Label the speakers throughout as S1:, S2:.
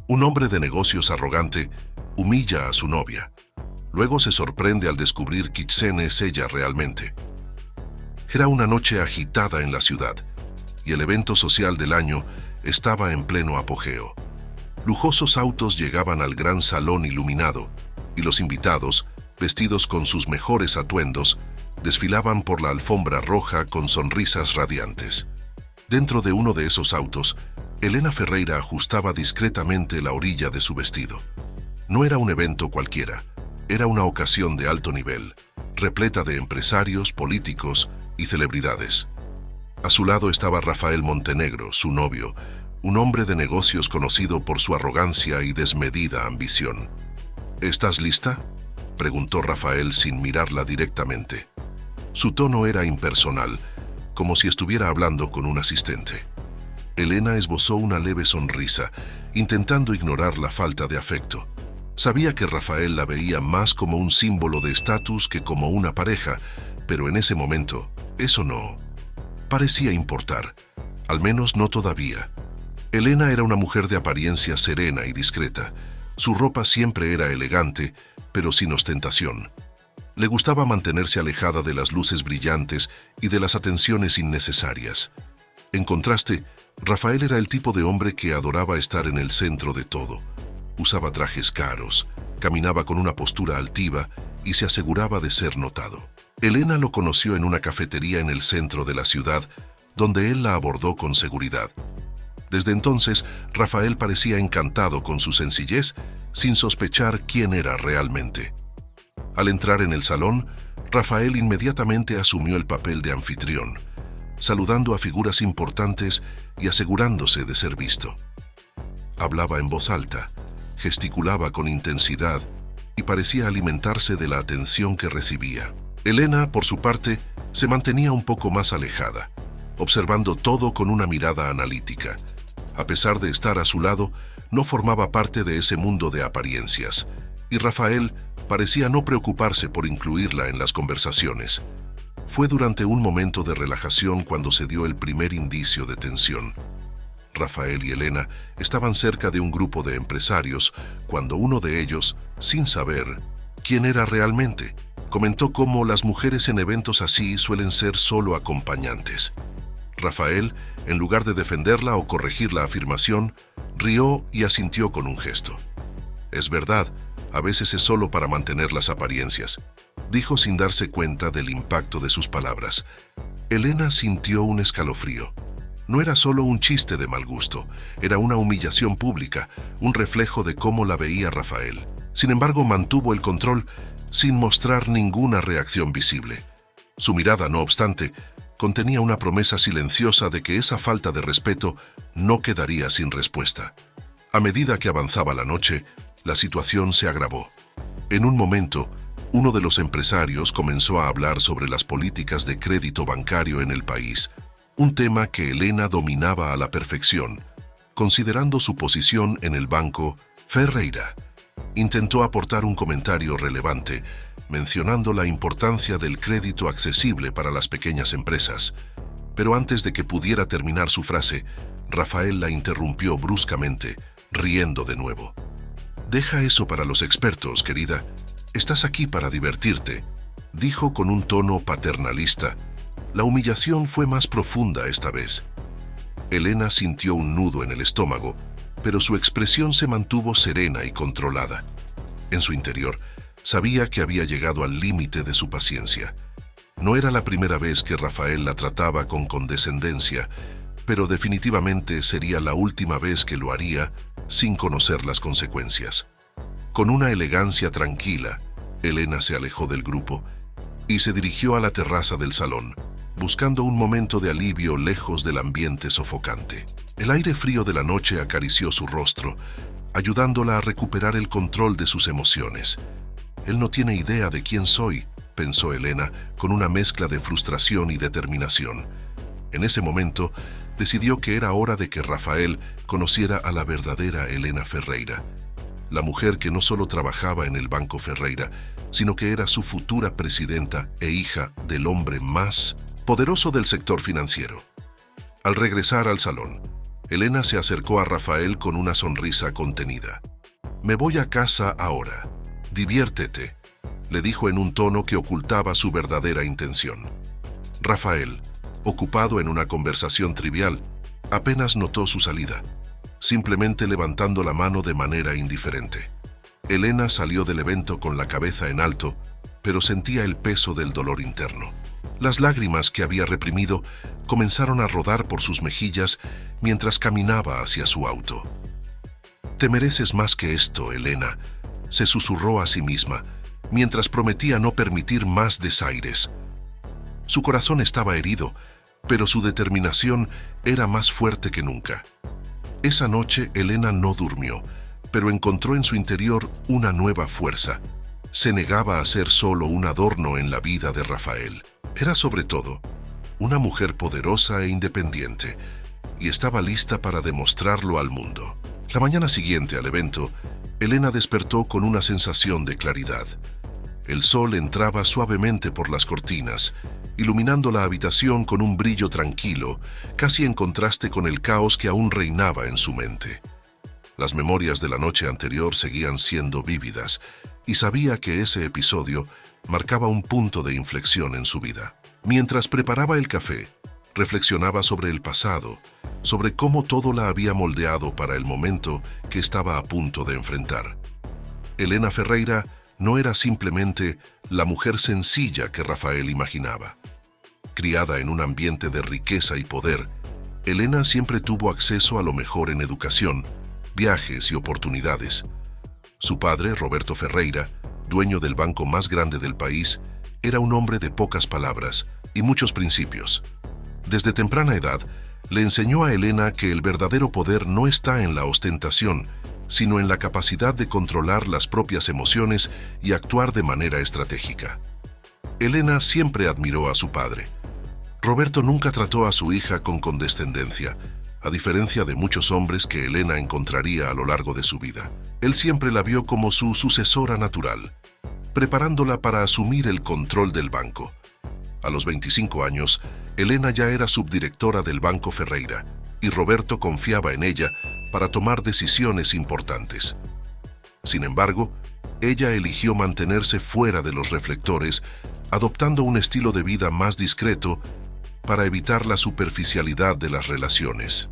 S1: Un hombre de negocios arrogante humilla a su novia. Luego se sorprende al descubrir que Kitsen es ella realmente. Era una noche agitada en la ciudad, y el evento social del año estaba en pleno apogeo. Lujosos autos llegaban al gran salón iluminado, y los invitados, vestidos con sus mejores atuendos, desfilaban por la alfombra roja con sonrisas radiantes. Dentro de uno de esos autos, Helena Ferreira ajustaba discretamente la orilla de su vestido. No era un evento cualquiera, era una ocasión de alto nivel, repleta de empresarios, políticos y celebridades. A su lado estaba Rafael Montenegro, su novio, un hombre de negocios conocido por su arrogancia y desmedida ambición. ¿Estás lista?, preguntó Rafael sin mirarla directamente. Su tono era impersonal, como si estuviera hablando con un asistente. Helena esbozó una leve sonrisa, intentando ignorar la falta de afecto. Sabía que Rafael la veía más como un símbolo de estatus que como una pareja, pero en ese momento, eso no parecía importar, al menos no todavía. Helena era una mujer de apariencia serena y discreta. Su ropa siempre era elegante, pero sin ostentación. Le gustaba mantenerse alejada de las luces brillantes y de las atenciones innecesarias. En contraste, Rafael era el tipo de hombre que adoraba estar en el centro de todo. Usaba trajes caros, caminaba con una postura altiva y se aseguraba de ser notado. Helena lo conoció en una cafetería en el centro de la ciudad, donde él la abordó con seguridad. Desde entonces, Rafael parecía encantado con su sencillez, sin sospechar quién era realmente. Al entrar en el salón, Rafael inmediatamente asumió el papel de anfitrión, saludando a figuras importantes y asegurándose de ser visto. Hablaba en voz alta, gesticulaba con intensidad y parecía alimentarse de la atención que recibía. Helena, por su parte, se mantenía un poco más alejada, observando todo con una mirada analítica. A pesar de estar a su lado, no formaba parte de ese mundo de apariencias, y Rafael parecía no preocuparse por incluirla en las conversaciones. Fue durante un momento de relajación cuando se dio el primer indicio de tensión. Rafael y Helena estaban cerca de un grupo de empresarios cuando uno de ellos, sin saber quién era realmente, comentó cómo las mujeres en eventos así suelen ser solo acompañantes. Rafael, en lugar de defenderla o corregir la afirmación, rió y asintió con un gesto. Es verdad, a veces es solo para mantener las apariencias, dijo sin darse cuenta del impacto de sus palabras. Helena sintió un escalofrío. No era solo un chiste de mal gusto, era una humillación pública, un reflejo de cómo la veía Rafael. Sin embargo, mantuvo el control sin mostrar ninguna reacción visible. Su mirada, no obstante, contenía una promesa silenciosa de que esa falta de respeto no quedaría sin respuesta. A medida que avanzaba la noche, la situación se agravó. En un momento, uno de los empresarios comenzó a hablar sobre las políticas de crédito bancario en el país, un tema que Helena dominaba a la perfección, considerando su posición en el banco Ferreira. Intentó aportar un comentario relevante, mencionando la importancia del crédito accesible para las pequeñas empresas. Pero antes de que pudiera terminar su frase, Rafael la interrumpió bruscamente, riendo de nuevo. «Deja eso para los expertos, querida. Estás aquí para divertirte», dijo con un tono paternalista. La humillación fue más profunda esta vez. Helena sintió un nudo en el estómago, pero su expresión se mantuvo serena y controlada. En su interior, sabía que había llegado al límite de su paciencia. No era la primera vez que Rafael la trataba con condescendencia, pero definitivamente sería la última vez que lo haría sin conocer las consecuencias. Con una elegancia tranquila, Helena se alejó del grupo y se dirigió a la terraza del salón, buscando un momento de alivio lejos del ambiente sofocante. El aire frío de la noche acarició su rostro, ayudándola a recuperar el control de sus emociones. «Él no tiene idea de quién soy», pensó Helena, con una mezcla de frustración y determinación. En ese momento, decidió que era hora de que Rafael conociera a la verdadera Helena Ferreira, la mujer que no solo trabajaba en el Banco Ferreira, sino que era su futura presidenta e hija del hombre más poderoso del sector financiero. Al regresar al salón, Elena se acercó a Rafael con una sonrisa contenida. «Me voy a casa ahora. Diviértete», le dijo en un tono que ocultaba su verdadera intención. Rafael, ocupado en una conversación trivial, apenas notó su salida, simplemente levantando la mano de manera indiferente. Elena salió del evento con la cabeza en alto, pero sentía el peso del dolor interno. Las lágrimas que había reprimido comenzaron a rodar por sus mejillas mientras caminaba hacia su auto. «Te mereces más que esto, Elena», se susurró a sí misma, mientras prometía no permitir más desaires. Su corazón estaba herido, pero su determinación era más fuerte que nunca. Esa noche Elena no durmió, pero encontró en su interior una nueva fuerza. Se negaba a ser solo un adorno en la vida de Rafael. Era sobre todo una mujer poderosa e independiente, y estaba lista para demostrarlo al mundo. La mañana siguiente al evento, Elena despertó con una sensación de claridad. El sol entraba suavemente por las cortinas, iluminando la habitación con un brillo tranquilo, casi en contraste con el caos que aún reinaba en su mente. Las memorias de la noche anterior seguían siendo vívidas, y sabía que ese episodio marcaba un punto de inflexión en su vida. Mientras preparaba el café, reflexionaba sobre el pasado, sobre cómo todo la había moldeado para el momento que estaba a punto de enfrentar. Elena Ferreira no era simplemente la mujer sencilla que Rafael imaginaba. Criada en un ambiente de riqueza y poder, Elena siempre tuvo acceso a lo mejor en educación, viajes y oportunidades. Su padre, Roberto Ferreira, dueño del banco más grande del país, era un hombre de pocas palabras y muchos principios. Desde temprana edad, le enseñó a Elena que el verdadero poder no está en la ostentación, sino en la capacidad de controlar las propias emociones y actuar de manera estratégica. Elena siempre admiró a su padre. Roberto nunca trató a su hija con condescendencia, a diferencia de muchos hombres que Elena encontraría a lo largo de su vida. Él siempre la vio como su sucesora natural, preparándola para asumir el control del banco. A los 25 años, Elena ya era subdirectora del Banco Ferreira, y Roberto confiaba en ella para tomar decisiones importantes. Sin embargo, ella eligió mantenerse fuera de los reflectores, adoptando un estilo de vida más discreto para evitar la superficialidad de las relaciones.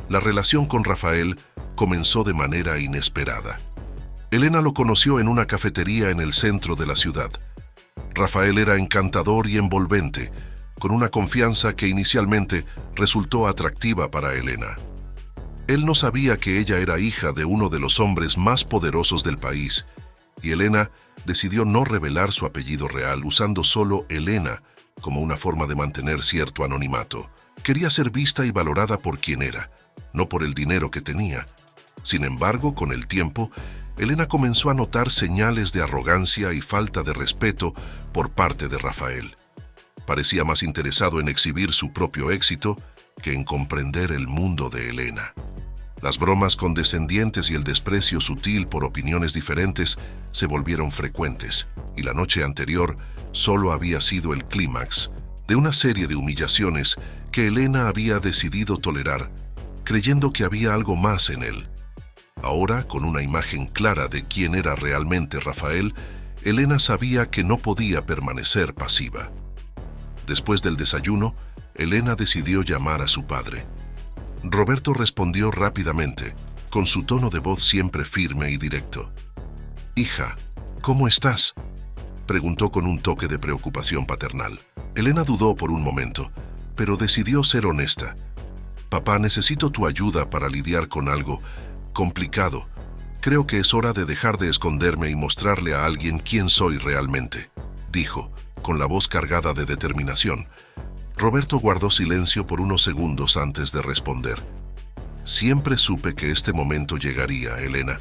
S1: La relación con Rafael comenzó de manera inesperada. Elena lo conoció en una cafetería en el centro de la ciudad. Rafael era encantador y envolvente, con una confianza que inicialmente resultó atractiva para Elena. Él no sabía que ella era hija de uno de los hombres más poderosos del país, y Elena decidió no revelar su apellido real, usando solo Elena como una forma de mantener cierto anonimato. Quería ser vista y valorada por quien era, no por el dinero que tenía. Sin embargo, con el tiempo, Elena comenzó a notar señales de arrogancia y falta de respeto por parte de Rafael. Parecía más interesado en exhibir su propio éxito que en comprender el mundo de Elena. Las bromas condescendientes y el desprecio sutil por opiniones diferentes se volvieron frecuentes, y la noche anterior solo había sido el clímax de una serie de humillaciones que Elena había decidido tolerar, creyendo que había algo más en él. Ahora, con una imagen clara de quién era realmente Rafael, Elena sabía que no podía permanecer pasiva. Después del desayuno, Elena decidió llamar a su padre. Roberto respondió rápidamente, con su tono de voz siempre firme y directo. «Hija, ¿cómo estás?», preguntó con un toque de preocupación paternal. Elena dudó por un momento, pero decidió ser honesta. «Papá, necesito tu ayuda para lidiar con algo complicado. Creo que es hora de dejar de esconderme y mostrarle a alguien quién soy realmente», dijo, con la voz cargada de determinación. Roberto guardó silencio por unos segundos antes de responder. «Siempre supe que este momento llegaría, Elena».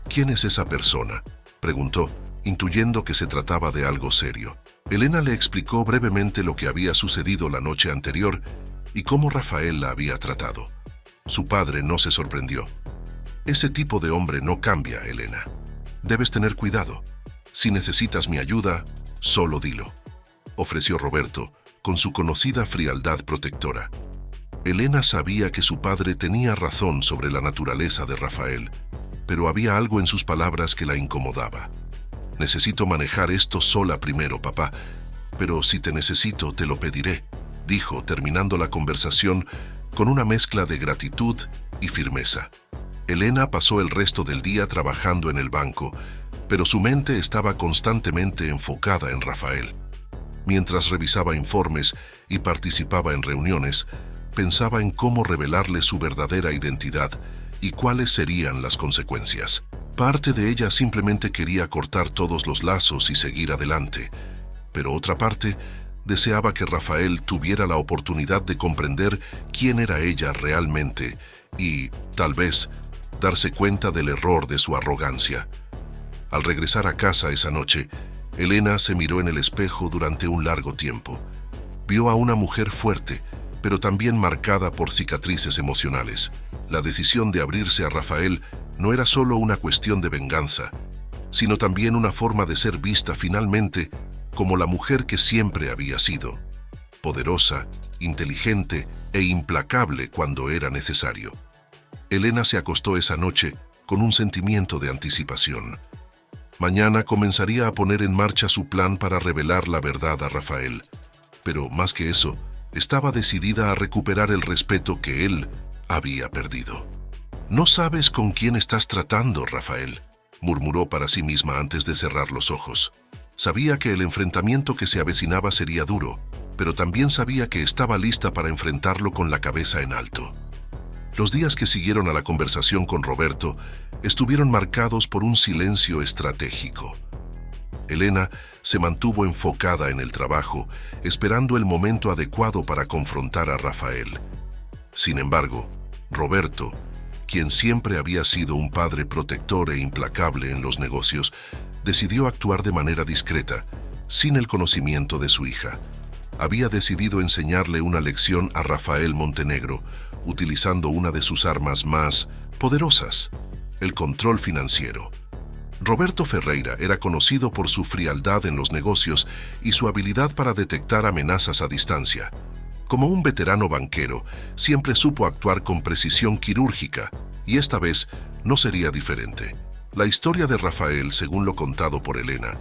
S1: «¿Quién es esa persona?», preguntó, intuyendo que se trataba de algo serio. Elena le explicó brevemente lo que había sucedido la noche anterior y cómo Rafael la había tratado. Su padre no se sorprendió. «Ese tipo de hombre no cambia, Elena. Debes tener cuidado. Si necesitas mi ayuda, solo dilo», ofreció Roberto, con su conocida frialdad protectora. Elena sabía que su padre tenía razón sobre la naturaleza de Rafael, pero había algo en sus palabras que la incomodaba. «Necesito manejar esto sola primero, papá, pero si te necesito, te lo pediré», dijo, terminando la conversación con una mezcla de gratitud y firmeza. Elena pasó el resto del día trabajando en el banco, pero su mente estaba constantemente enfocada en Rafael. Mientras revisaba informes y participaba en reuniones, pensaba en cómo revelarle su verdadera identidad y cuáles serían las consecuencias. Parte de ella simplemente quería cortar todos los lazos y seguir adelante, pero otra parte deseaba que Rafael tuviera la oportunidad de comprender quién era ella realmente y, tal vez, darse cuenta del error de su arrogancia. Al regresar a casa esa noche, Elena se miró en el espejo durante un largo tiempo. Vio a una mujer fuerte, pero también marcada por cicatrices emocionales. La decisión de abrirse a Rafael no era solo una cuestión de venganza, sino también una forma de ser vista finalmente como la mujer que siempre había sido, poderosa, inteligente e implacable cuando era necesario. Elena se acostó esa noche con un sentimiento de anticipación. Mañana comenzaría a poner en marcha su plan para revelar la verdad a Rafael, pero más que eso, estaba decidida a recuperar el respeto que él había perdido. «No sabes con quién estás tratando, Rafael», murmuró para sí misma antes de cerrar los ojos. Sabía que el enfrentamiento que se avecinaba sería duro, pero también sabía que estaba lista para enfrentarlo con la cabeza en alto. Los días que siguieron a la conversación con Roberto estuvieron marcados por un silencio estratégico. Elena se mantuvo enfocada en el trabajo, esperando el momento adecuado para confrontar a Rafael. Sin embargo, Roberto, quien siempre había sido un padre protector e implacable en los negocios, decidió actuar de manera discreta, sin el conocimiento de su hija. Había decidido enseñarle una lección a Rafael Montenegro, utilizando una de sus armas más poderosas, el control financiero. Roberto Ferreira era conocido por su frialdad en los negocios y su habilidad para detectar amenazas a distancia. Como un veterano banquero, siempre supo actuar con precisión quirúrgica, y esta vez no sería diferente. La historia de Rafael, según lo contado por Elena,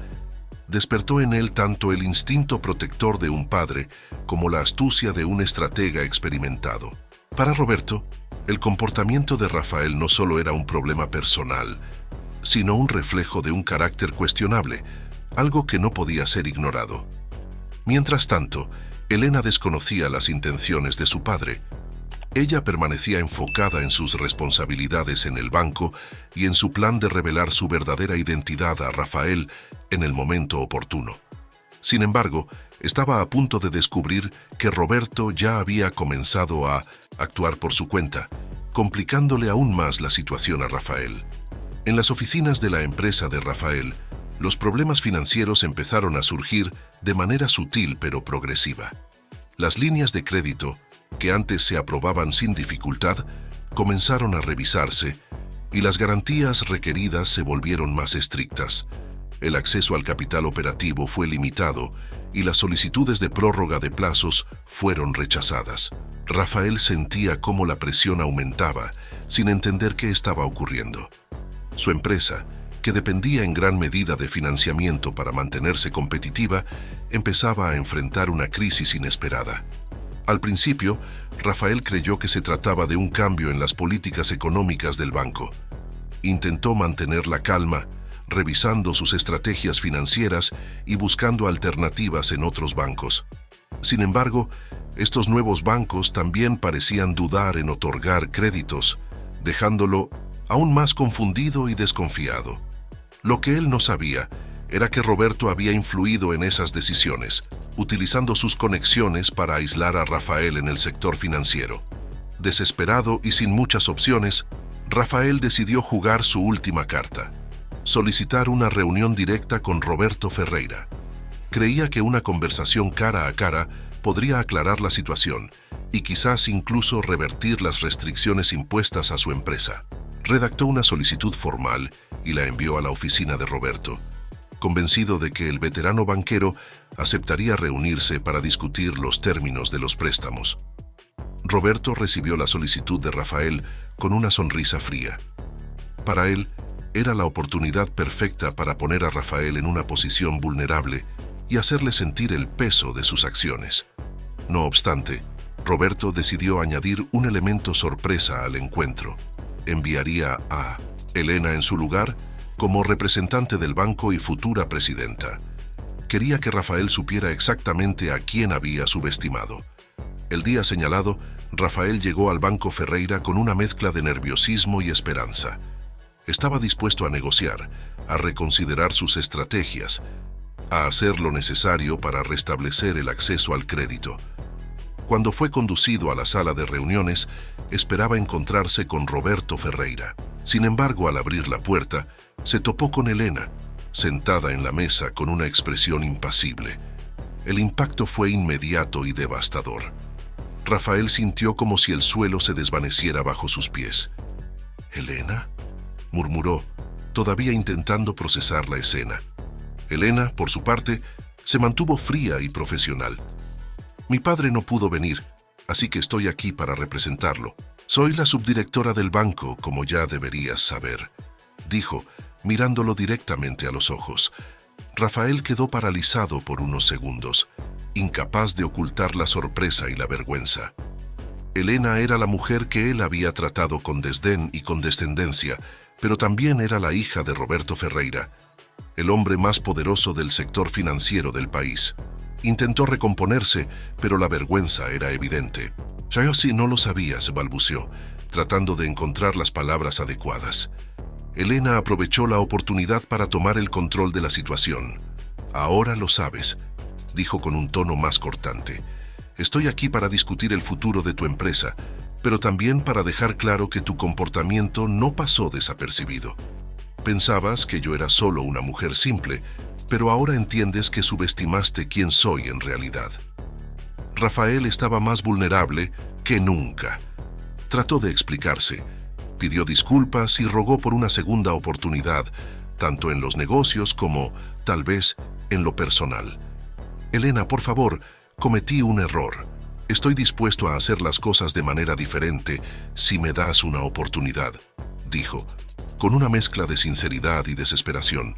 S1: despertó en él tanto el instinto protector de un padre como la astucia de un estratega experimentado. Para Roberto, el comportamiento de Rafael no solo era un problema personal, sino un reflejo de un carácter cuestionable, algo que no podía ser ignorado. Mientras tanto, Elena desconocía las intenciones de su padre. Ella permanecía enfocada en sus responsabilidades en el banco y en su plan de revelar su verdadera identidad a Rafael en el momento oportuno. Sin embargo, estaba a punto de descubrir que Roberto ya había comenzado a actuar por su cuenta, complicándole aún más la situación a Rafael. En las oficinas de la empresa de Rafael, los problemas financieros empezaron a surgir de manera sutil pero progresiva. Las líneas de crédito, que antes se aprobaban sin dificultad, comenzaron a revisarse y las garantías requeridas se volvieron más estrictas. El acceso al capital operativo fue limitado y las solicitudes de prórroga de plazos fueron rechazadas. Rafael sentía cómo la presión aumentaba, sin entender qué estaba ocurriendo. Su empresa, que dependía en gran medida de financiamiento para mantenerse competitiva, empezaba a enfrentar una crisis inesperada. Al principio, Rafael creyó que se trataba de un cambio en las políticas económicas del banco. Intentó mantener la calma, revisando sus estrategias financieras y buscando alternativas en otros bancos. Sin embargo, estos nuevos bancos también parecían dudar en otorgar créditos, dejándolo aún más confundido y desconfiado. Lo que él no sabía era que Roberto había influido en esas decisiones, utilizando sus conexiones para aislar a Rafael en el sector financiero. Desesperado y sin muchas opciones, Rafael decidió jugar su última carta: solicitar una reunión directa con Roberto Ferreira. Creía que una conversación cara a cara podría aclarar la situación y quizás incluso revertir las restricciones impuestas a su empresa. Redactó una solicitud formal y la envió a la oficina de Roberto, convencido de que el veterano banquero aceptaría reunirse para discutir los términos de los préstamos. Roberto recibió la solicitud de Rafael con una sonrisa fría. Para él, era la oportunidad perfecta para poner a Rafael en una posición vulnerable y hacerle sentir el peso de sus acciones. No obstante, Roberto decidió añadir un elemento sorpresa al encuentro. Enviaría a Elena en su lugar como representante del banco y futura presidenta. Quería que Rafael supiera exactamente a quién había subestimado. El día señalado, Rafael llegó al Banco Ferreira con una mezcla de nerviosismo y esperanza. Estaba dispuesto a negociar, a reconsiderar sus estrategias, a hacer lo necesario para restablecer el acceso al crédito. Cuando fue conducido a la sala de reuniones, esperaba encontrarse con Roberto Ferreira. Sin embargo, al abrir la puerta, se topó con Elena, sentada en la mesa con una expresión impasible. El impacto fue inmediato y devastador. Rafael sintió como si el suelo se desvaneciera bajo sus pies. «¿Elena?», murmuró, todavía intentando procesar la escena. Elena, por su parte, se mantuvo fría y profesional. «Mi padre no pudo venir, así que estoy aquí para representarlo. Soy la subdirectora del banco, como ya deberías saber», dijo, mirándolo directamente a los ojos. Rafael quedó paralizado por unos segundos, incapaz de ocultar la sorpresa y la vergüenza. Elena era la mujer que él había tratado con desdén y condescendencia, pero también era la hija de Roberto Ferreira, el hombre más poderoso del sector financiero del país. Intentó recomponerse, pero la vergüenza era evidente. «Yo sí no lo sabías», balbuceó, tratando de encontrar las palabras adecuadas. Elena aprovechó la oportunidad para tomar el control de la situación. «Ahora lo sabes», dijo con un tono más cortante. «Estoy aquí para discutir el futuro de tu empresa, pero también para dejar claro que tu comportamiento no pasó desapercibido. Pensabas que yo era solo una mujer simple, pero ahora entiendes que subestimaste quién soy en realidad». Rafael estaba más vulnerable que nunca. Trató de explicarse, pidió disculpas y rogó por una segunda oportunidad, tanto en los negocios como, tal vez, en lo personal. «Elena, por favor, cometí un error. Estoy dispuesto a hacer las cosas de manera diferente si me das una oportunidad», dijo, con una mezcla de sinceridad y desesperación.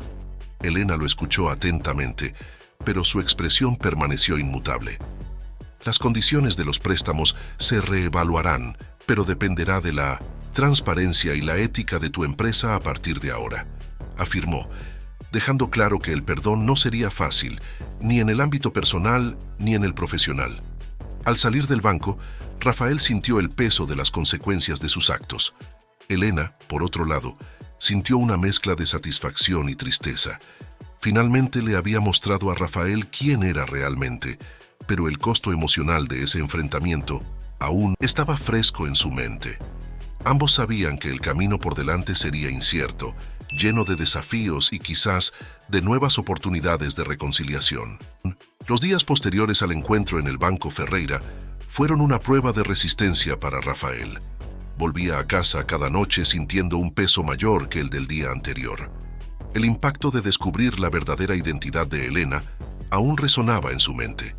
S1: Elena lo escuchó atentamente, pero su expresión permaneció inmutable. «Las condiciones de los préstamos se reevaluarán, pero dependerá de la transparencia y la ética de tu empresa a partir de ahora», afirmó, dejando claro que el perdón no sería fácil, ni en el ámbito personal ni en el profesional. Al salir del banco, Rafael sintió el peso de las consecuencias de sus actos. Elena, por otro lado, sintió una mezcla de satisfacción y tristeza. Finalmente le había mostrado a Rafael quién era realmente, pero el costo emocional de ese enfrentamiento aún estaba fresco en su mente. Ambos sabían que el camino por delante sería incierto, lleno de desafíos y quizás de nuevas oportunidades de reconciliación. Los días posteriores al encuentro en el Banco Ferreira fueron una prueba de resistencia para Rafael. Volvía a casa cada noche sintiendo un peso mayor que el del día anterior. El impacto de descubrir la verdadera identidad de Elena aún resonaba en su mente.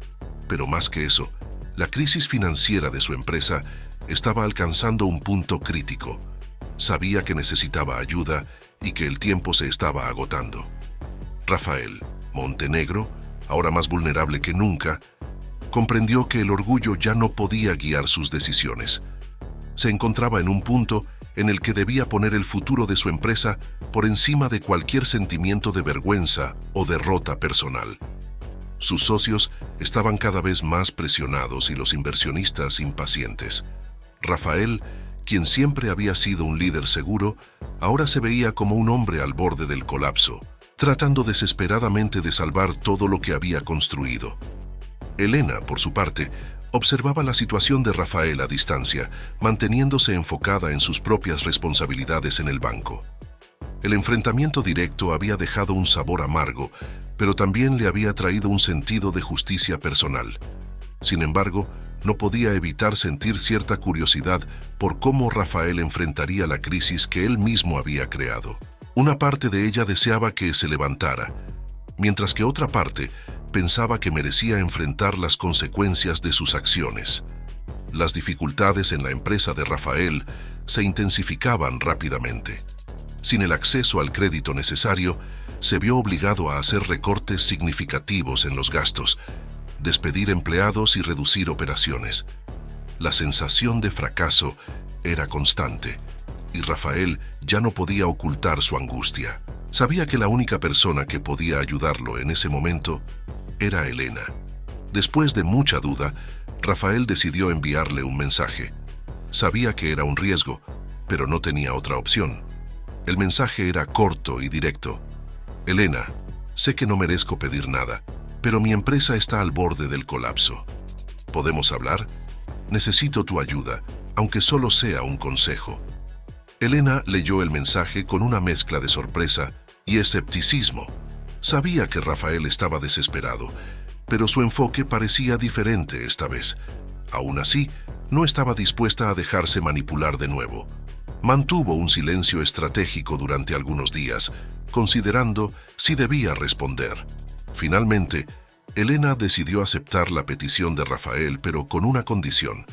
S1: Pero más que eso, la crisis financiera de su empresa estaba alcanzando un punto crítico. Sabía que necesitaba ayuda y que el tiempo se estaba agotando. Rafael Montenegro, ahora más vulnerable que nunca, comprendió que el orgullo ya no podía guiar sus decisiones. Se encontraba en un punto en el que debía poner el futuro de su empresa por encima de cualquier sentimiento de vergüenza o derrota personal. Sus socios estaban cada vez más presionados y los inversionistas impacientes. Rafael, quien siempre había sido un líder seguro, ahora se veía como un hombre al borde del colapso, tratando desesperadamente de salvar todo lo que había construido. Elena, por su parte, observaba la situación de Rafael a distancia, manteniéndose enfocada en sus propias responsabilidades en el banco. El enfrentamiento directo había dejado un sabor amargo, pero también le había traído un sentido de justicia personal. Sin embargo, no podía evitar sentir cierta curiosidad por cómo Rafael enfrentaría la crisis que él mismo había creado. Una parte de ella deseaba que se levantara, mientras que otra parte pensaba que merecía enfrentar las consecuencias de sus acciones. Las dificultades en la empresa de Rafael se intensificaban rápidamente. Sin el acceso al crédito necesario, se vio obligado a hacer recortes significativos en los gastos, despedir empleados y reducir operaciones. La sensación de fracaso era constante, y Rafael ya no podía ocultar su angustia. Sabía que la única persona que podía ayudarlo en ese momento era Elena. Después de mucha duda, Rafael decidió enviarle un mensaje. Sabía que era un riesgo, pero no tenía otra opción. El mensaje era corto y directo. Elena, sé que no merezco pedir nada, pero mi empresa está al borde del colapso. ¿Podemos hablar? Necesito tu ayuda, aunque solo sea un consejo. Elena leyó el mensaje con una mezcla de sorpresa y escepticismo. Sabía que Rafael estaba desesperado, pero su enfoque parecía diferente esta vez. Aún así, no estaba dispuesta a dejarse manipular de nuevo. Mantuvo un silencio estratégico durante algunos días, considerando si debía responder. Finalmente, Elena decidió aceptar la petición de Rafael, pero con una condición.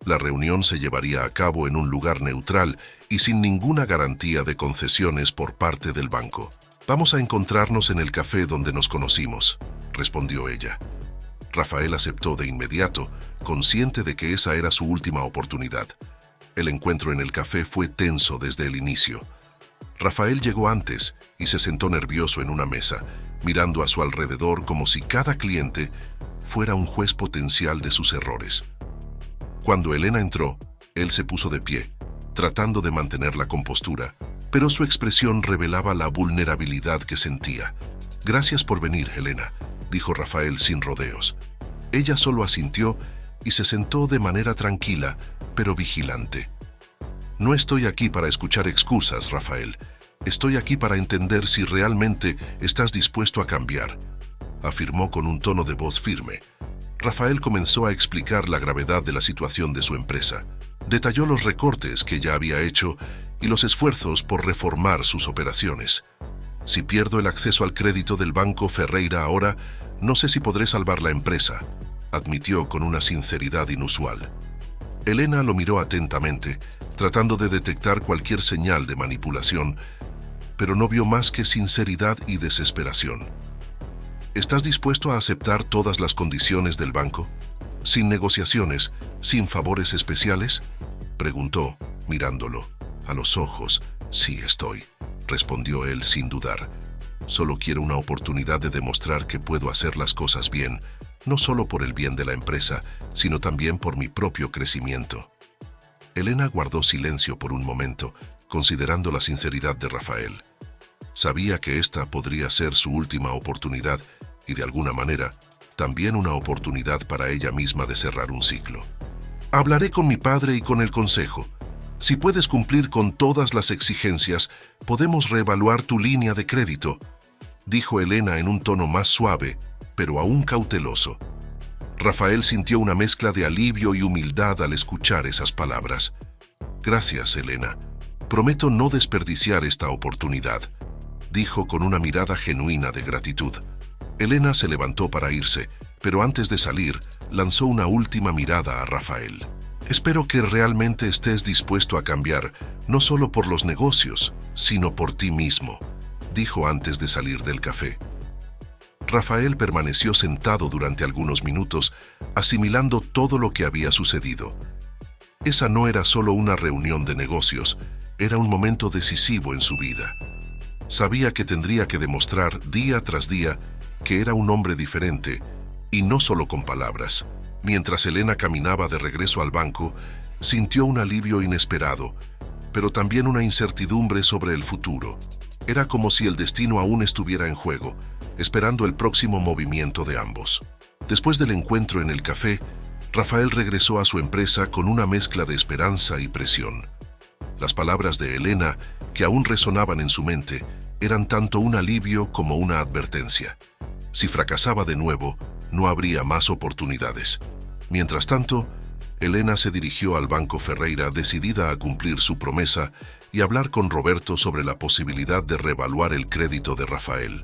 S1: La reunión se llevaría a cabo en un lugar neutral y sin ninguna garantía de concesiones por parte del banco. «Vamos a encontrarnos en el café donde nos conocimos», respondió ella. Rafael aceptó de inmediato, consciente de que esa era su última oportunidad. El encuentro en el café fue tenso desde el inicio. Rafael llegó antes y se sentó nervioso en una mesa, mirando a su alrededor como si cada cliente fuera un juez potencial de sus errores. Cuando Elena entró, él se puso de pie, tratando de mantener la compostura, pero su expresión revelaba la vulnerabilidad que sentía. «Gracias por venir, Elena», dijo Rafael sin rodeos. Ella solo asintió y se sentó de manera tranquila, pero vigilante. «No estoy aquí para escuchar excusas, Rafael. Estoy aquí para entender si realmente estás dispuesto a cambiar», afirmó con un tono de voz firme. Rafael comenzó a explicar la gravedad de la situación de su empresa. Detalló los recortes que ya había hecho y los esfuerzos por reformar sus operaciones. «Si pierdo el acceso al crédito del Banco Ferreira ahora, no sé si podré salvar la empresa», admitió con una sinceridad inusual. Elena lo miró atentamente, tratando de detectar cualquier señal de manipulación, pero no vio más que sinceridad y desesperación. «¿Estás dispuesto a aceptar todas las condiciones del banco? ¿Sin negociaciones, sin favores especiales?», preguntó, mirándolo a los ojos. «Sí, estoy», respondió él sin dudar. «Solo quiero una oportunidad de demostrar que puedo hacer las cosas bien, no solo por el bien de la empresa, sino también por mi propio crecimiento». Elena guardó silencio por un momento, considerando la sinceridad de Rafael. Sabía que esta podría ser su última oportunidad y, de alguna manera, también una oportunidad para ella misma de cerrar un ciclo. «Hablaré con mi padre y con el consejo. Si puedes cumplir con todas las exigencias, podemos reevaluar tu línea de crédito», dijo Elena en un tono más suave, pero aún cauteloso. Rafael sintió una mezcla de alivio y humildad al escuchar esas palabras. «Gracias, Elena. Prometo no desperdiciar esta oportunidad», dijo con una mirada genuina de gratitud. Elena se levantó para irse, pero antes de salir, lanzó una última mirada a Rafael. «Espero que realmente estés dispuesto a cambiar, no solo por los negocios, sino por ti mismo», dijo antes de salir del café. Rafael permaneció sentado durante algunos minutos, asimilando todo lo que había sucedido. Esa no era solo una reunión de negocios, era un momento decisivo en su vida. Sabía que tendría que demostrar día tras día que era un hombre diferente, y no solo con palabras. Mientras Elena caminaba de regreso al banco, sintió un alivio inesperado, pero también una incertidumbre sobre el futuro. Era como si el destino aún estuviera en juego, esperando el próximo movimiento de ambos. Después del encuentro en el café, Rafael regresó a su empresa con una mezcla de esperanza y presión. Las palabras de Elena, que aún resonaban en su mente, eran tanto un alivio como una advertencia. Si fracasaba de nuevo, no habría más oportunidades. Mientras tanto, Elena se dirigió al Banco Ferreira decidida a cumplir su promesa y hablar con Roberto sobre la posibilidad de reevaluar el crédito de Rafael.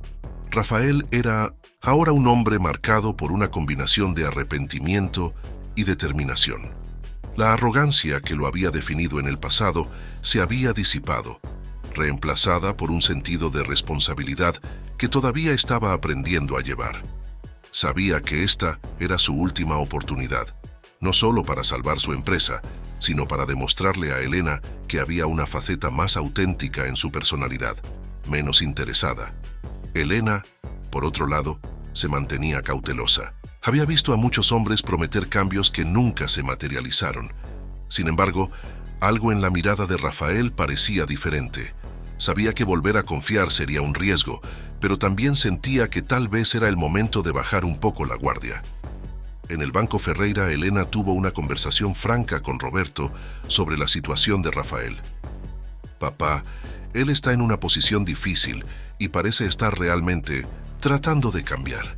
S1: Rafael era ahora un hombre marcado por una combinación de arrepentimiento y determinación. La arrogancia que lo había definido en el pasado se había disipado, reemplazada por un sentido de responsabilidad que todavía estaba aprendiendo a llevar. Sabía que esta era su última oportunidad, no solo para salvar su empresa, sino para demostrarle a Elena que había una faceta más auténtica en su personalidad, menos interesada. Elena, por otro lado, se mantenía cautelosa. Había visto a muchos hombres prometer cambios que nunca se materializaron. Sin embargo, algo en la mirada de Rafael parecía diferente. Sabía que volver a confiar sería un riesgo, pero también sentía que tal vez era el momento de bajar un poco la guardia. En el Banco Ferreira, Elena tuvo una conversación franca con Roberto sobre la situación de Rafael. «Papá, él está en una posición difícil y parece estar realmente tratando de cambiar.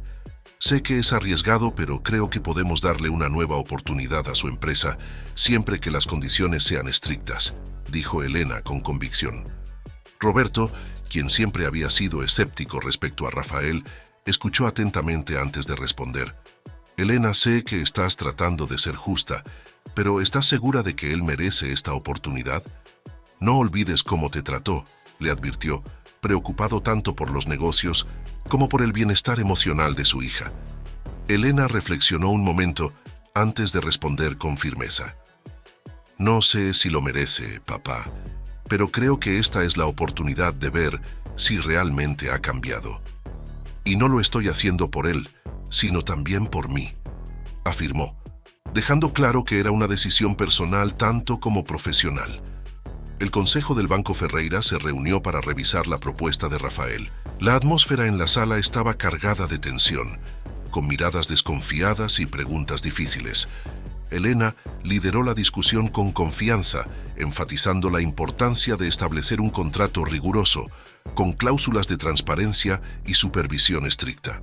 S1: Sé que es arriesgado, pero creo que podemos darle una nueva oportunidad a su empresa siempre que las condiciones sean estrictas», dijo Elena con convicción. Roberto, quien siempre había sido escéptico respecto a Rafael, escuchó atentamente antes de responder. «Elena, sé que estás tratando de ser justa, pero ¿estás segura de que él merece esta oportunidad? No olvides cómo te trató», le advirtió, preocupado tanto por los negocios como por el bienestar emocional de su hija. Elena reflexionó un momento antes de responder con firmeza. «No sé si lo merece, papá, pero creo que esta es la oportunidad de ver si realmente ha cambiado. Y no lo estoy haciendo por él, sino también por mí», afirmó, dejando claro que era una decisión personal tanto como profesional. El Consejo del Banco Ferreira se reunió para revisar la propuesta de Rafael. La atmósfera en la sala estaba cargada de tensión, con miradas desconfiadas y preguntas difíciles. Elena lideró la discusión con confianza, enfatizando la importancia de establecer un contrato riguroso, con cláusulas de transparencia y supervisión estricta.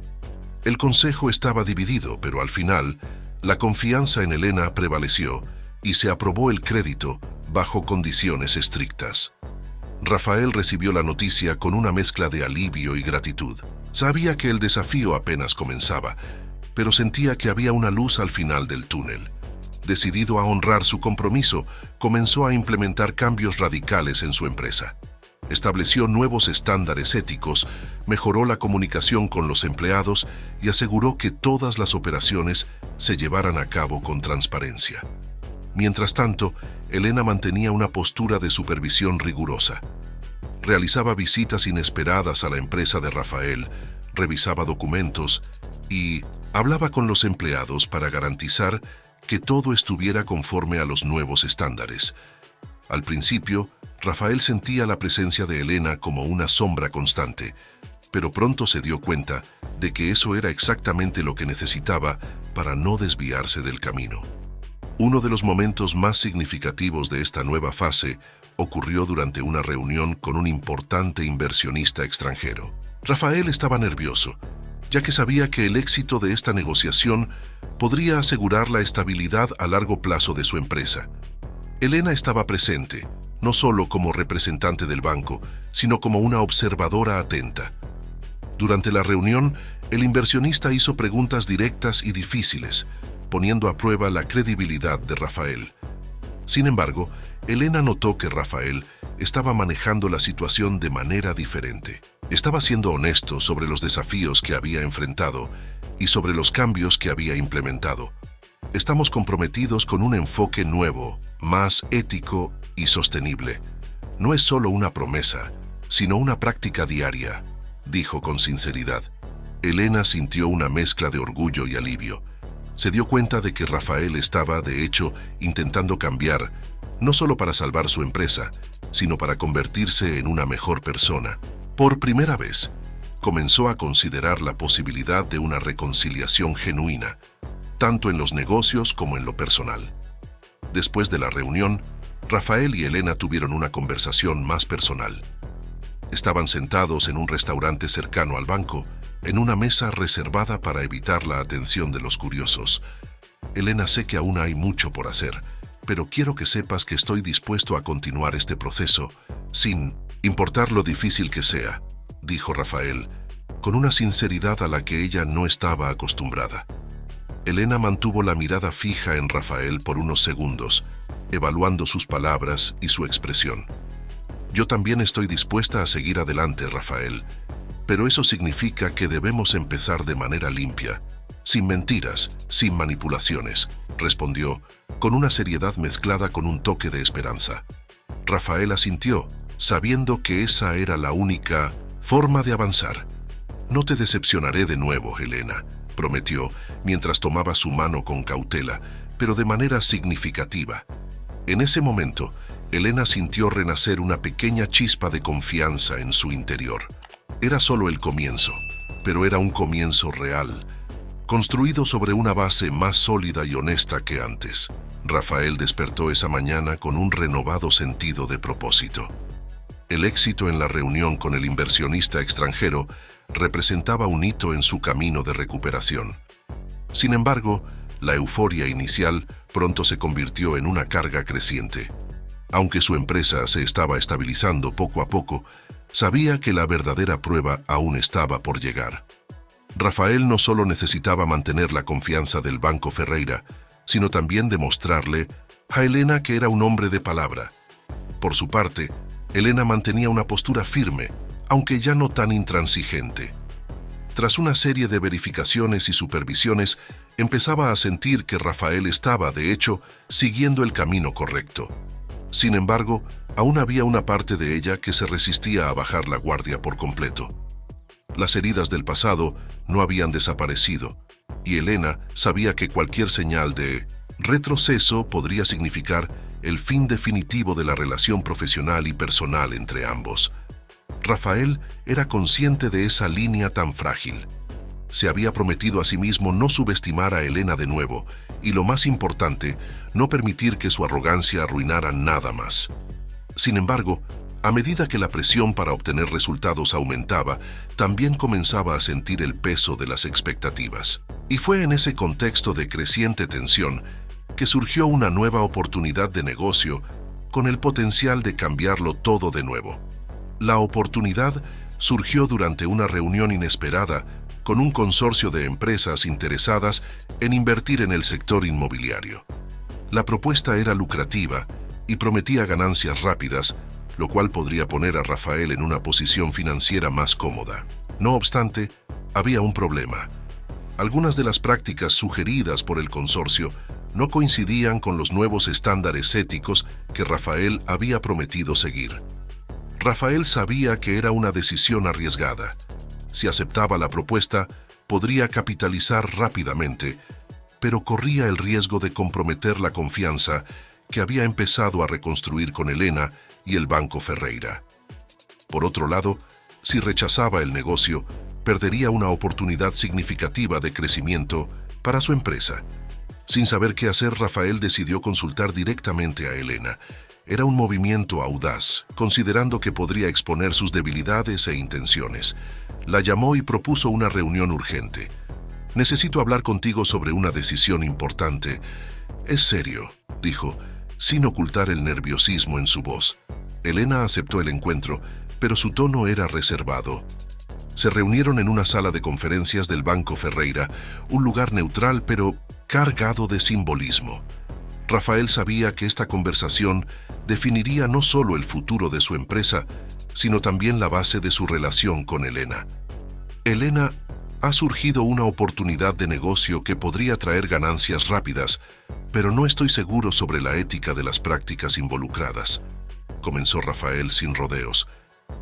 S1: El consejo estaba dividido, pero al final, la confianza en Elena prevaleció y se aprobó el crédito bajo condiciones estrictas. Rafael recibió la noticia con una mezcla de alivio y gratitud. Sabía que el desafío apenas comenzaba, pero sentía que había una luz al final del túnel. Decidido a honrar su compromiso, comenzó a implementar cambios radicales en su empresa. Estableció nuevos estándares éticos, mejoró la comunicación con los empleados y aseguró que todas las operaciones se llevaran a cabo con transparencia. Mientras tanto, Elena mantenía una postura de supervisión rigurosa. Realizaba visitas inesperadas a la empresa de Rafael, revisaba documentos y hablaba con los empleados para garantizar que todo estuviera conforme a los nuevos estándares. Al principio, Rafael sentía la presencia de Elena como una sombra constante, pero pronto se dio cuenta de que eso era exactamente lo que necesitaba para no desviarse del camino. Uno de los momentos más significativos de esta nueva fase ocurrió durante una reunión con un importante inversionista extranjero. Rafael estaba nervioso, ya que sabía que el éxito de esta negociación podría asegurar la estabilidad a largo plazo de su empresa. Elena estaba presente, no solo como representante del banco, sino como una observadora atenta. Durante la reunión, el inversionista hizo preguntas directas y difíciles, poniendo a prueba la credibilidad de Rafael. Sin embargo, Elena notó que Rafael estaba manejando la situación de manera diferente. Estaba siendo honesto sobre los desafíos que había enfrentado y sobre los cambios que había implementado. «Estamos comprometidos con un enfoque nuevo, más ético y sostenible. No es solo una promesa, sino una práctica diaria», dijo con sinceridad. Elena sintió una mezcla de orgullo y alivio. Se dio cuenta de que Rafael estaba, de hecho, intentando cambiar, no solo para salvar su empresa, sino para convertirse en una mejor persona. Por primera vez, comenzó a considerar la posibilidad de una reconciliación genuina, tanto en los negocios como en lo personal. Después de la reunión, Rafael y Elena tuvieron una conversación más personal. Estaban sentados en un restaurante cercano al banco, en una mesa reservada para evitar la atención de los curiosos. «Elena, sé que aún hay mucho por hacer, pero quiero que sepas que estoy dispuesto a continuar este proceso, sin importar lo difícil que sea», dijo Rafael, con una sinceridad a la que ella no estaba acostumbrada. Elena mantuvo la mirada fija en Rafael por unos segundos, evaluando sus palabras y su expresión. Yo también estoy dispuesta a seguir adelante, Rafael, pero eso significa que debemos empezar de manera limpia, sin mentiras, sin manipulaciones, respondió, con una seriedad mezclada con un toque de esperanza. Rafael asintió, sabiendo que esa era la única forma de avanzar. No te decepcionaré de nuevo, Elena, prometió, mientras tomaba su mano con cautela, pero de manera significativa. En ese momento, Elena sintió renacer una pequeña chispa de confianza en su interior. Era solo el comienzo, pero era un comienzo real, construido sobre una base más sólida y honesta que antes. Rafael despertó esa mañana con un renovado sentido de propósito. El éxito en la reunión con el inversionista extranjero representaba un hito en su camino de recuperación. Sin embargo, la euforia inicial pronto se convirtió en una carga creciente. Aunque su empresa se estaba estabilizando poco a poco, sabía que la verdadera prueba aún estaba por llegar. Rafael no solo necesitaba mantener la confianza del Banco Ferreira, sino también demostrarle a Elena que era un hombre de palabra. Por su parte, Elena mantenía una postura firme, aunque ya no tan intransigente. Tras una serie de verificaciones y supervisiones, empezaba a sentir que Rafael estaba, de hecho, siguiendo el camino correcto. Sin embargo, aún había una parte de ella que se resistía a bajar la guardia por completo. Las heridas del pasado no habían desaparecido, y Elena sabía que cualquier señal de retroceso podría significar el fin definitivo de la relación profesional y personal entre ambos. Rafael era consciente de esa línea tan frágil. Se había prometido a sí mismo no subestimar a Elena de nuevo, y lo más importante, no permitir que su arrogancia arruinara nada más. Sin embargo, a medida que la presión para obtener resultados aumentaba, también comenzaba a sentir el peso de las expectativas. Y fue en ese contexto de creciente tensión que surgió una nueva oportunidad de negocio con el potencial de cambiarlo todo de nuevo. La oportunidad surgió durante una reunión inesperada con un consorcio de empresas interesadas en invertir en el sector inmobiliario. La propuesta era lucrativa y prometía ganancias rápidas, lo cual podría poner a Rafael en una posición financiera más cómoda. No obstante, había un problema. Algunas de las prácticas sugeridas por el consorcio no coincidían con los nuevos estándares éticos que Rafael había prometido seguir. Rafael sabía que era una decisión arriesgada. Si aceptaba la propuesta, podría capitalizar rápidamente, pero corría el riesgo de comprometer la confianza que había empezado a reconstruir con Elena y el Banco Ferreira. Por otro lado, si rechazaba el negocio, perdería una oportunidad significativa de crecimiento para su empresa. Sin saber qué hacer, Rafael decidió consultar directamente a Elena. Era un movimiento audaz, considerando que podría exponer sus debilidades e intenciones. La llamó y propuso una reunión urgente. «Necesito hablar contigo sobre una decisión importante». «Es serio», dijo, sin ocultar el nerviosismo en su voz. Elena aceptó el encuentro, pero su tono era reservado. Se reunieron en una sala de conferencias del Banco Ferreira, un lugar neutral pero cargado de simbolismo. Rafael sabía que esta conversación definiría no solo el futuro de su empresa, sino también la base de su relación con Elena. «Elena, ha surgido una oportunidad de negocio que podría traer ganancias rápidas, pero no estoy seguro sobre la ética de las prácticas involucradas», comenzó Rafael sin rodeos.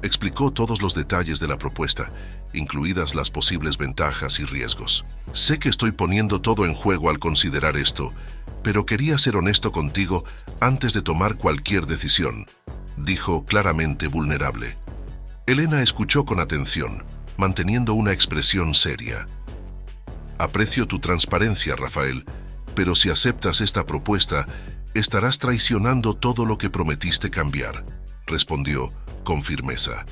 S1: Explicó todos los detalles de la propuesta, incluidas las posibles ventajas y riesgos. «Sé que estoy poniendo todo en juego al considerar esto, pero quería ser honesto contigo antes de tomar cualquier decisión», dijo claramente vulnerable. Elena escuchó con atención, manteniendo una expresión seria. «Aprecio tu transparencia, Rafael, pero si aceptas esta propuesta, estarás traicionando todo lo que prometiste cambiar», respondió con firmeza.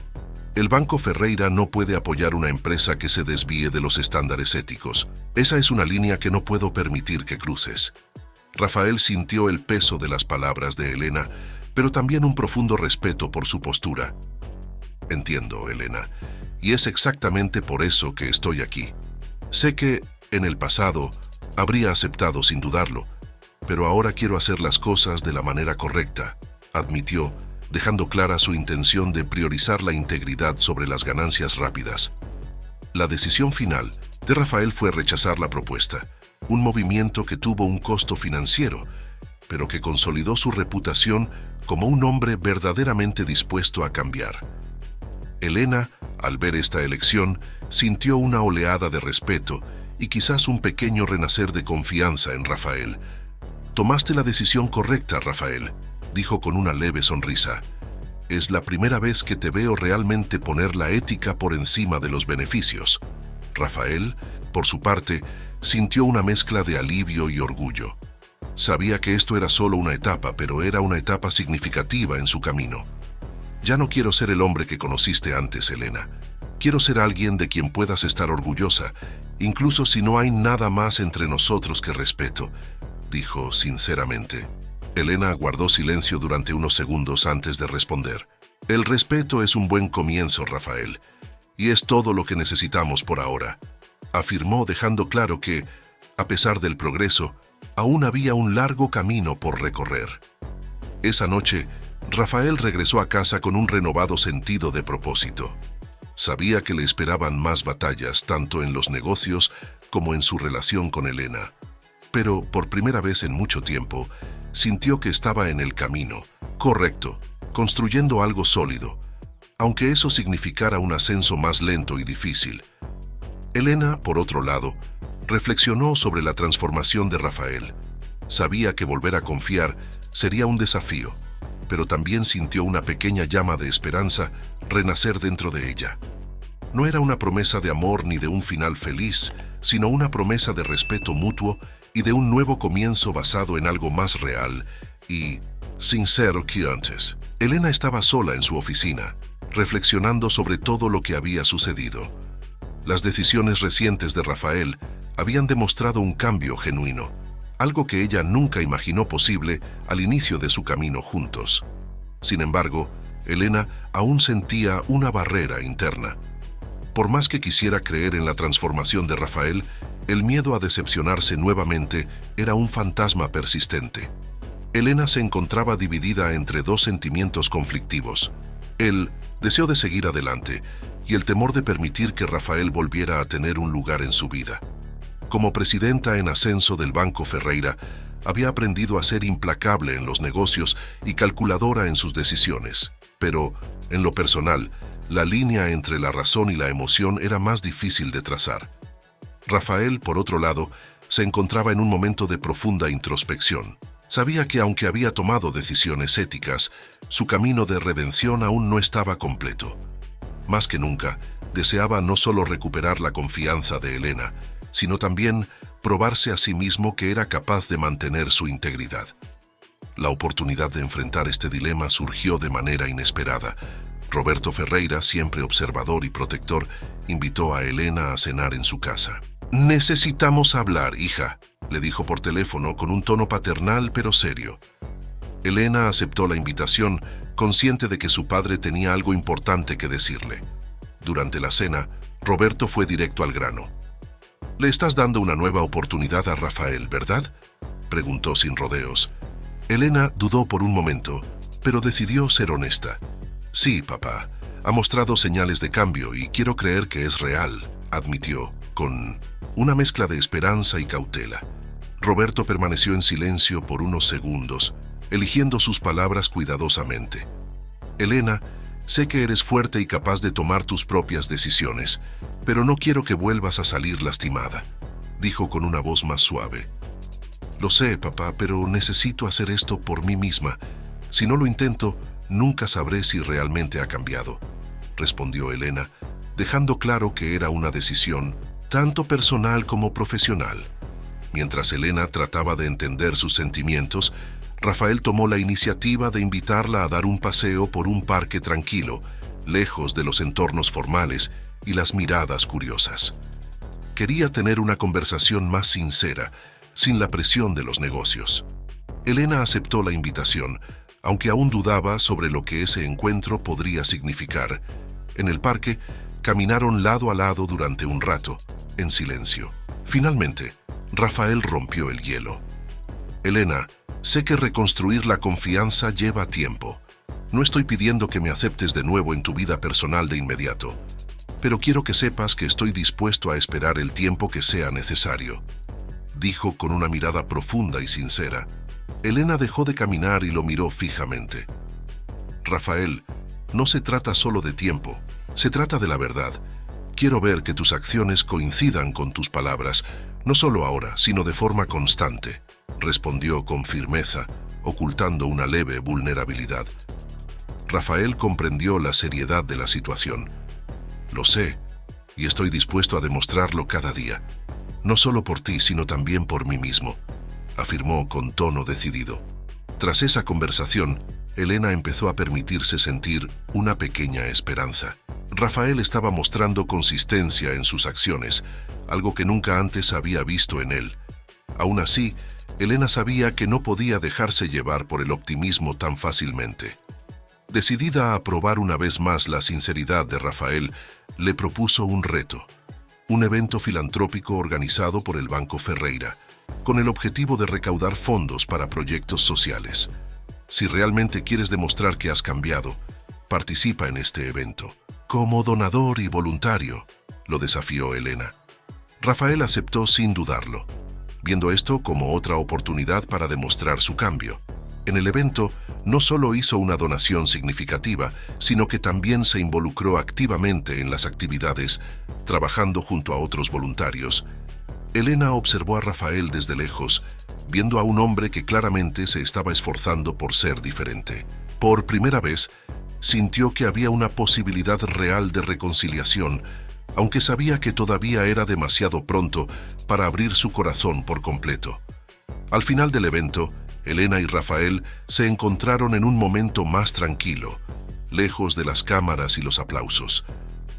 S1: «El Banco Ferreira no puede apoyar una empresa que se desvíe de los estándares éticos. Esa es una línea que no puedo permitir que cruces». Rafael sintió el peso de las palabras de Elena, pero también un profundo respeto por su postura. «Entiendo, Elena, y es exactamente por eso que estoy aquí. Sé que, en el pasado, Habría aceptado sin dudarlo, pero ahora quiero hacer las cosas de la manera correcta, admitió, dejando clara su intención de priorizar la integridad sobre las ganancias rápidas. La decisión final de Rafael fue rechazar la propuesta, un movimiento que tuvo un costo financiero, pero que consolidó su reputación como un hombre verdaderamente dispuesto a cambiar. Elena, al ver esta elección, sintió una oleada de respeto y quizás un pequeño renacer de confianza en Rafael. «Tomaste la decisión correcta, Rafael», dijo con una leve sonrisa. «Es la primera vez que te veo realmente poner la ética por encima de los beneficios». Rafael, por su parte, sintió una mezcla de alivio y orgullo. Sabía que esto era solo una etapa, pero era una etapa significativa en su camino. «Ya no quiero ser el hombre que conociste antes, Elena. Quiero ser alguien de quien puedas estar orgullosa, incluso si no hay nada más entre nosotros que respeto», dijo sinceramente. Elena guardó silencio durante unos segundos antes de responder. «El respeto es un buen comienzo, Rafael, y es todo lo que necesitamos por ahora», afirmó, dejando claro que, a pesar del progreso, aún había un largo camino por recorrer. Esa noche, Rafael regresó a casa con un renovado sentido de propósito. Sabía que le esperaban más batallas, tanto en los negocios como en su relación con Elena. Pero, por primera vez en mucho tiempo, sintió que estaba en el camino, correcto, construyendo algo sólido, aunque eso significara un ascenso más lento y difícil. Elena, por otro lado, reflexionó sobre la transformación de Rafael. Sabía que volver a confiar sería un desafío, pero también sintió una pequeña llama de esperanza renacer dentro de ella. No era una promesa de amor ni de un final feliz, sino una promesa de respeto mutuo y de un nuevo comienzo basado en algo más real y sincero que antes. Elena estaba sola en su oficina, reflexionando sobre todo lo que había sucedido. Las decisiones recientes de Rafael habían demostrado un cambio genuino, algo que ella nunca imaginó posible al inicio de su camino juntos. Sin embargo, Elena aún sentía una barrera interna. Por más que quisiera creer en la transformación de Rafael, el miedo a decepcionarse nuevamente era un fantasma persistente. Elena se encontraba dividida entre dos sentimientos conflictivos: el deseo de seguir adelante y el temor de permitir que Rafael volviera a tener un lugar en su vida. Como presidenta en ascenso del Banco Ferreira, había aprendido a ser implacable en los negocios y calculadora en sus decisiones. Pero, en lo personal, la línea entre la razón y la emoción era más difícil de trazar. Rafael, por otro lado, se encontraba en un momento de profunda introspección. Sabía que aunque había tomado decisiones éticas, su camino de redención aún no estaba completo. Más que nunca, deseaba no solo recuperar la confianza de Elena, sino también probarse a sí mismo que era capaz de mantener su integridad. La oportunidad de enfrentar este dilema surgió de manera inesperada. Roberto Ferreira, siempre observador y protector, invitó a Elena a cenar en su casa. «Necesitamos hablar, hija», le dijo por teléfono con un tono paternal pero serio. Elena aceptó la invitación, consciente de que su padre tenía algo importante que decirle. Durante la cena, Roberto fue directo al grano. «Le estás dando una nueva oportunidad a Rafael, ¿verdad?», preguntó sin rodeos. Elena dudó por un momento, pero decidió ser honesta. «Sí, papá, ha mostrado señales de cambio y quiero creer que es real», admitió, con una mezcla de esperanza y cautela. Roberto permaneció en silencio por unos segundos, eligiendo sus palabras cuidadosamente. «Elena, sé que eres fuerte y capaz de tomar tus propias decisiones, pero no quiero que vuelvas a salir lastimada», dijo con una voz más suave. «Lo sé, papá, pero necesito hacer esto por mí misma. Si no lo intento, nunca sabré si realmente ha cambiado», respondió Elena, dejando claro que era una decisión tanto personal como profesional. Mientras Elena trataba de entender sus sentimientos, Rafael tomó la iniciativa de invitarla a dar un paseo por un parque tranquilo, lejos de los entornos formales y las miradas curiosas. Quería tener una conversación más sincera, sin la presión de los negocios. Elena aceptó la invitación, aunque aún dudaba sobre lo que ese encuentro podría significar. En el parque, caminaron lado a lado durante un rato, en silencio. Finalmente, Rafael rompió el hielo. Elena, sé que reconstruir la confianza lleva tiempo. No estoy pidiendo que me aceptes de nuevo en tu vida personal de inmediato, pero quiero que sepas que estoy dispuesto a esperar el tiempo que sea necesario, dijo con una mirada profunda y sincera. Elena dejó de caminar y lo miró fijamente. Rafael, no se trata solo de tiempo, se trata de la verdad. Quiero ver que tus acciones coincidan con tus palabras, no solo ahora, sino de forma constante, respondió con firmeza, ocultando una leve vulnerabilidad. Rafael comprendió la seriedad de la situación. Lo sé, y estoy dispuesto a demostrarlo cada día, no solo por ti, sino también por mí mismo, afirmó con tono decidido. Tras esa conversación, Elena empezó a permitirse sentir una pequeña esperanza. Rafael estaba mostrando consistencia en sus acciones, algo que nunca antes había visto en él. Aún así, Elena sabía que no podía dejarse llevar por el optimismo tan fácilmente. Decidida a probar una vez más la sinceridad de Rafael, le propuso un reto, un evento filantrópico organizado por el Banco Ferreira, con el objetivo de recaudar fondos para proyectos sociales. Si realmente quieres demostrar que has cambiado, participa en este evento. Como donador y voluntario, lo desafió Elena. Rafael aceptó sin dudarlo, viendo esto como otra oportunidad para demostrar su cambio. En el evento, no solo hizo una donación significativa, sino que también se involucró activamente en las actividades, trabajando junto a otros voluntarios. Elena observó a Rafael desde lejos, viendo a un hombre que claramente se estaba esforzando por ser diferente. Por primera vez, sintió que había una posibilidad real de reconciliación, aunque sabía que todavía era demasiado pronto para abrir su corazón por completo. Al final del evento, Elena y Rafael se encontraron en un momento más tranquilo, lejos de las cámaras y los aplausos.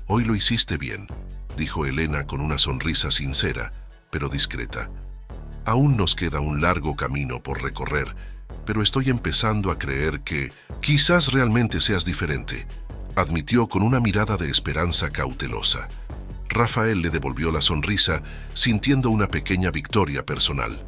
S1: «Hoy lo hiciste bien», dijo Elena con una sonrisa sincera, pero discreta. «Aún nos queda un largo camino por recorrer, pero estoy empezando a creer que quizás realmente seas diferente», admitió con una mirada de esperanza cautelosa. Rafael le devolvió la sonrisa, sintiendo una pequeña victoria personal.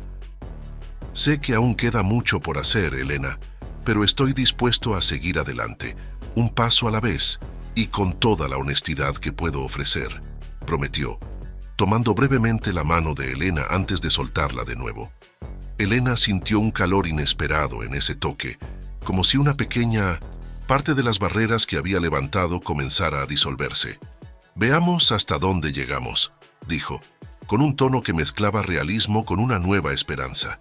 S1: «Sé que aún queda mucho por hacer, Elena, pero estoy dispuesto a seguir adelante, un paso a la vez y con toda la honestidad que puedo ofrecer», prometió, tomando brevemente la mano de Elena antes de soltarla de nuevo. Elena sintió un calor inesperado en ese toque, como si una pequeña parte de las barreras que había levantado comenzara a disolverse. «Veamos hasta dónde llegamos», dijo, con un tono que mezclaba realismo con una nueva esperanza.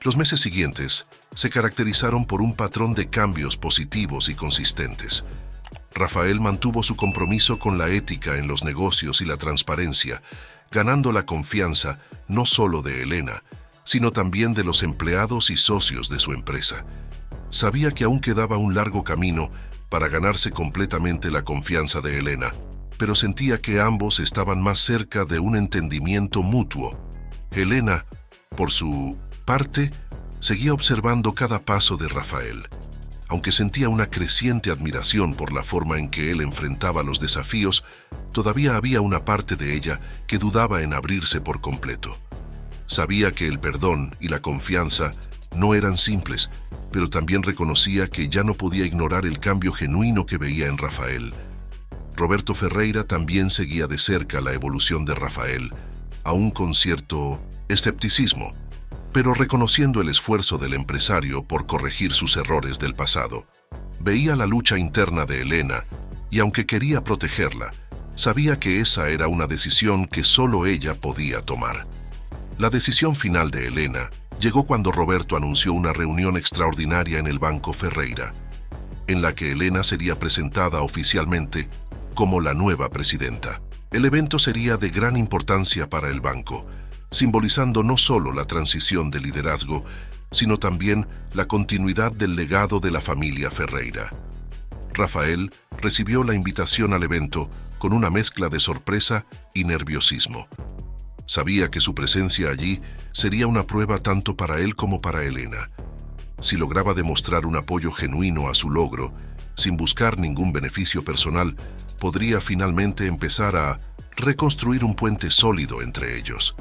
S1: Los meses siguientes se caracterizaron por un patrón de cambios positivos y consistentes. Rafael mantuvo su compromiso con la ética en los negocios y la transparencia, ganando la confianza no solo de Elena, sino también de los empleados y socios de su empresa. Sabía que aún quedaba un largo camino para ganarse completamente la confianza de Elena, pero sentía que ambos estaban más cerca de un entendimiento mutuo. Elena, por su parte, seguía observando cada paso de Rafael. Aunque sentía una creciente admiración por la forma en que él enfrentaba los desafíos, todavía había una parte de ella que dudaba en abrirse por completo. Sabía que el perdón y la confianza no eran simples, pero también reconocía que ya no podía ignorar el cambio genuino que veía en Rafael. Roberto Ferreira también seguía de cerca la evolución de Rafael, aún con cierto escepticismo, pero reconociendo el esfuerzo del empresario por corregir sus errores del pasado. Veía la lucha interna de Elena y, aunque quería protegerla, sabía que esa era una decisión que solo ella podía tomar. La decisión final de Elena llegó cuando Roberto anunció una reunión extraordinaria en el Banco Ferreira, en la que Elena sería presentada oficialmente como la nueva presidenta. El evento sería de gran importancia para el banco, simbolizando no solo la transición de liderazgo, sino también la continuidad del legado de la familia Ferreira. Rafael recibió la invitación al evento con una mezcla de sorpresa y nerviosismo. Sabía que su presencia allí sería una prueba tanto para él como para Elena. Si lograba demostrar un apoyo genuino a su logro, sin buscar ningún beneficio personal, podría finalmente empezar a reconstruir un puente sólido entre ellos.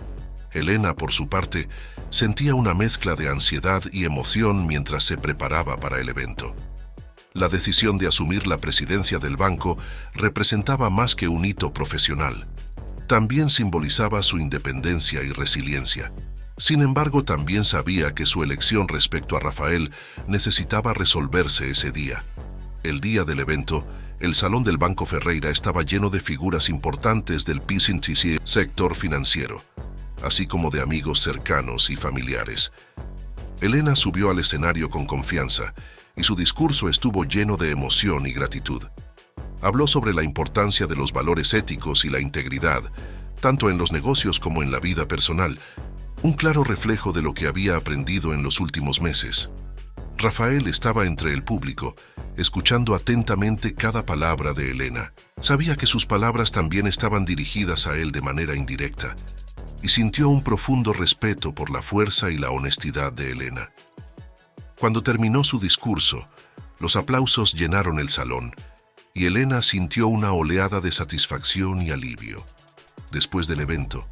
S1: Elena, por su parte, sentía una mezcla de ansiedad y emoción mientras se preparaba para el evento. La decisión de asumir la presidencia del banco representaba más que un hito profesional. También simbolizaba su independencia y resiliencia. Sin embargo, también sabía que su elección respecto a Rafael necesitaba resolverse ese día. El día del evento, el salón del Banco Ferreira estaba lleno de figuras importantes del PCTC sector financiero, así como de amigos cercanos y familiares. Elena subió al escenario con confianza y su discurso estuvo lleno de emoción y gratitud. Habló sobre la importancia de los valores éticos y la integridad, tanto en los negocios como en la vida personal, un claro reflejo de lo que había aprendido en los últimos meses. Rafael estaba entre el público, escuchando atentamente cada palabra de Elena. Sabía que sus palabras también estaban dirigidas a él de manera indirecta, y sintió un profundo respeto por la fuerza y la honestidad de Elena. Cuando terminó su discurso, los aplausos llenaron el salón, y Elena sintió una oleada de satisfacción y alivio. Después del evento,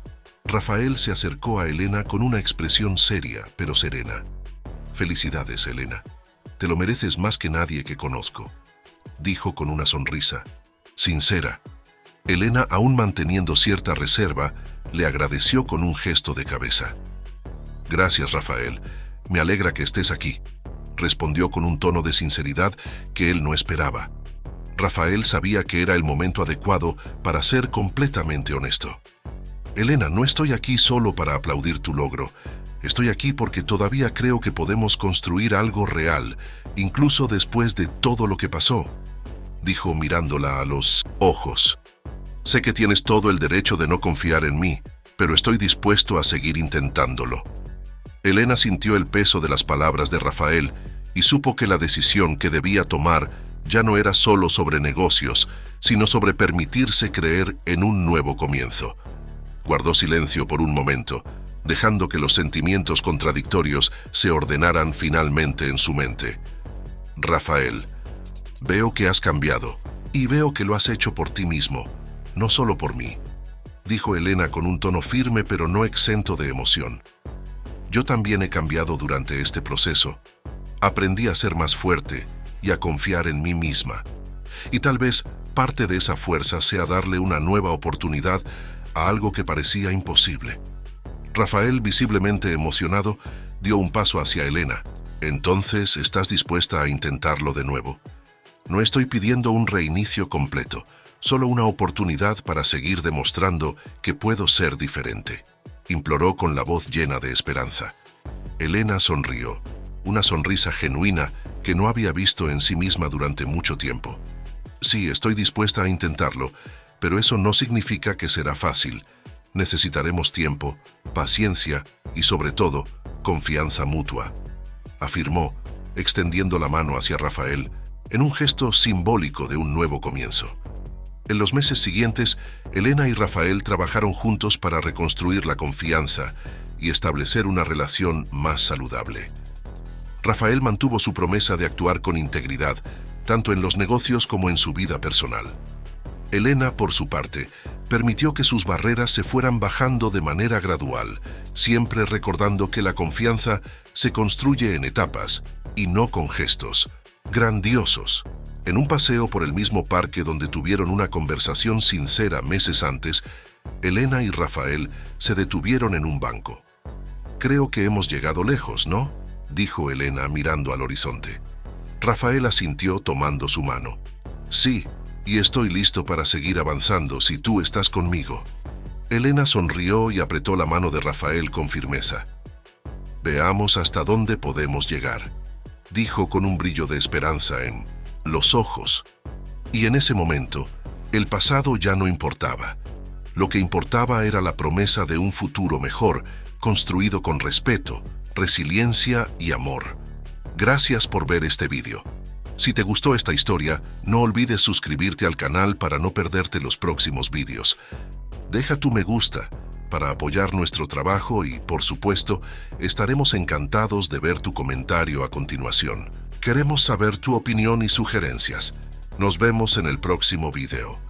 S1: Rafael se acercó a Elena con una expresión seria pero serena. «Felicidades, Elena. Te lo mereces más que nadie que conozco», dijo con una sonrisa sincera. Elena, aún manteniendo cierta reserva, le agradeció con un gesto de cabeza. «Gracias, Rafael. Me alegra que estés aquí», respondió con un tono de sinceridad que él no esperaba. Rafael sabía que era el momento adecuado para ser completamente honesto. «Elena, no estoy aquí solo para aplaudir tu logro. Estoy aquí porque todavía creo que podemos construir algo real, incluso después de todo lo que pasó», dijo mirándola a los ojos. «Sé que tienes todo el derecho de no confiar en mí, pero estoy dispuesto a seguir intentándolo». Elena sintió el peso de las palabras de Rafael y supo que la decisión que debía tomar ya no era solo sobre negocios, sino sobre permitirse creer en un nuevo comienzo. Guardó silencio por un momento, dejando que los sentimientos contradictorios se ordenaran finalmente en su mente. «Rafael, veo que has cambiado, y veo que lo has hecho por ti mismo, no solo por mí», dijo Elena con un tono firme pero no exento de emoción. «Yo también he cambiado durante este proceso. Aprendí a ser más fuerte y a confiar en mí misma. Y tal vez parte de esa fuerza sea darle una nueva oportunidad a algo que parecía imposible». Rafael, visiblemente emocionado, dio un paso hacia Elena. «Entonces, ¿estás dispuesta a intentarlo de nuevo? No estoy pidiendo un reinicio completo, solo una oportunidad para seguir demostrando que puedo ser diferente», imploró con la voz llena de esperanza. Elena sonrió, una sonrisa genuina que no había visto en sí misma durante mucho tiempo. «Sí, estoy dispuesta a intentarlo, pero eso no significa que será fácil. Necesitaremos tiempo, paciencia y, sobre todo, confianza mutua», afirmó, extendiendo la mano hacia Rafael en un gesto simbólico de un nuevo comienzo. En los meses siguientes, Elena y Rafael trabajaron juntos para reconstruir la confianza y establecer una relación más saludable. Rafael mantuvo su promesa de actuar con integridad, tanto en los negocios como en su vida personal. Elena, por su parte, permitió que sus barreras se fueran bajando de manera gradual, siempre recordando que la confianza se construye en etapas y no con gestos grandiosos. En un paseo por el mismo parque donde tuvieron una conversación sincera meses antes, Elena y Rafael se detuvieron en un banco. «Creo que hemos llegado lejos, ¿no?», dijo Elena mirando al horizonte. Rafael asintió tomando su mano. «Sí, y estoy listo para seguir avanzando si tú estás conmigo». Elena sonrió y apretó la mano de Rafael con firmeza. «Veamos hasta dónde podemos llegar», dijo con un brillo de esperanza en los ojos. Y en ese momento, el pasado ya no importaba. Lo que importaba era la promesa de un futuro mejor, construido con respeto, resiliencia y amor. Gracias por ver este video. Si te gustó esta historia, no olvides suscribirte al canal para no perderte los próximos vídeos. Deja tu me gusta para apoyar nuestro trabajo y, por supuesto, estaremos encantados de ver tu comentario a continuación. Queremos saber tu opinión y sugerencias. Nos vemos en el próximo video.